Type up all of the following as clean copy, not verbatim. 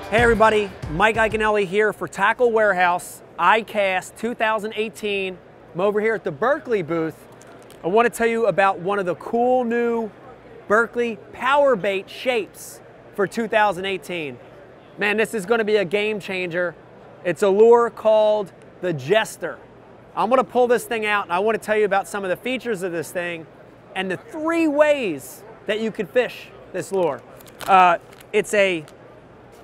Hey everybody, Mike Iaconelli here for Tackle Warehouse, ICAST 2018. I'm over here at the Berkley booth. I want to tell you about one of the cool new Berkley Powerbait shapes for 2018. Man, this is going to be a game changer. It's a lure called the Jester. I'm going to pull this thing out and I want to tell you about some of the features of this thing and the 3 ways that you could fish this lure. It's a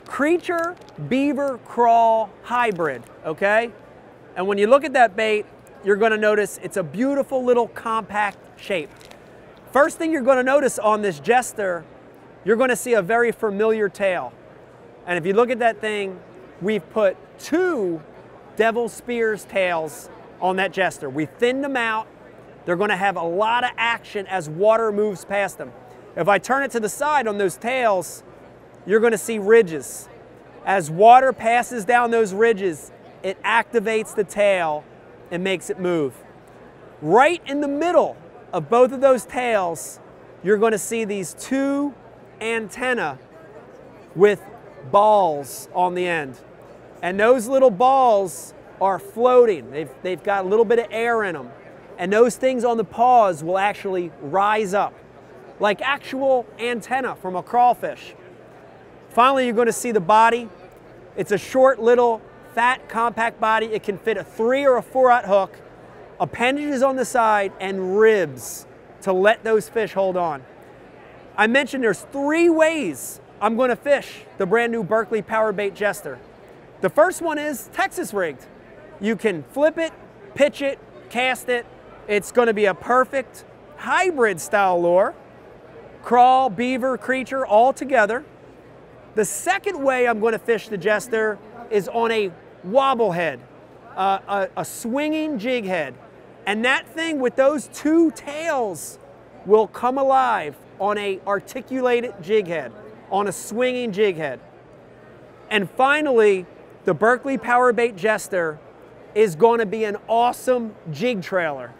creature beaver crawl hybrid, okay? And when you look at that bait, you're going to notice it's a beautiful little compact shape. First thing you're going to notice on this Jester, you're going to see a very familiar tail. And if you look at that thing, we've put 2 Devil Spears tails on that Jester. We thinned them out. They're going to have a lot of action as water moves past them. If I turn it to the side on those tails, you're going to see ridges. As water passes down those ridges, it activates the tail and makes it move. Right in the middle of both of those tails, you're going to see these 2 antennae with balls on the end. And those little balls are floating. They've got a little bit of air in them. And those things on the paws will actually rise up like actual antenna from a crawfish. Finally, you're going to see the body. It's a short, little, fat, compact body. It can fit a 3 or a 4/0 hook, appendages on the side, and ribs to let those fish hold on. I mentioned there's 3 ways I'm going to fish the brand new Berkley Powerbait Jester. The first one is Texas rigged. You can flip it, pitch it, cast it. It's going to be a perfect hybrid style lure. Crawl, beaver, creature, all together. The second way I'm going to fish the Jester is on a wobble head, a swinging jig head. And that thing with those 2 tails will come alive on a articulated jig head, on a swinging jig head. And finally, the Berkley Powerbait Jester is going to be an awesome jig trailer.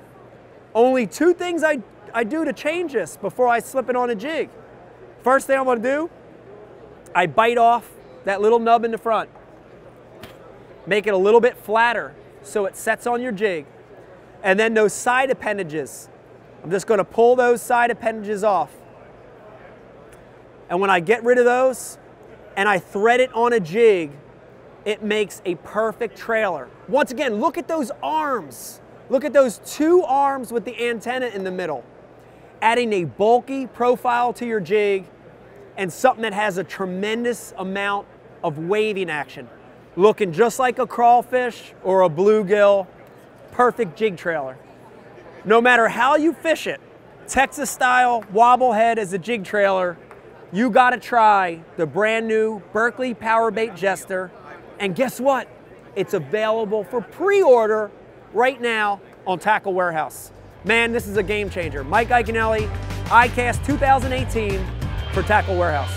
Only 2 things I do to change this before I slip it on a jig. First thing I'm going to do, I bite off that little nub in the front. Make it a little bit flatter so it sets on your jig. And then those side appendages, I'm just going to pull those side appendages off. And when I get rid of those and I thread it on a jig, it makes a perfect trailer. Once again, look at those arms. Look at those 2 arms with the antenna in the middle. Adding a bulky profile to your jig and something that has a tremendous amount of waving action. Looking just like a crawfish or a bluegill. Perfect jig trailer. No matter how you fish it, Texas style wobble head as a jig trailer, you gotta try the brand new Berkley Powerbait Jester. And guess what? It's available for pre-order right now on Tackle Warehouse. Man, this is a game changer. Mike Iaconelli, ICAST 2018 for Tackle Warehouse.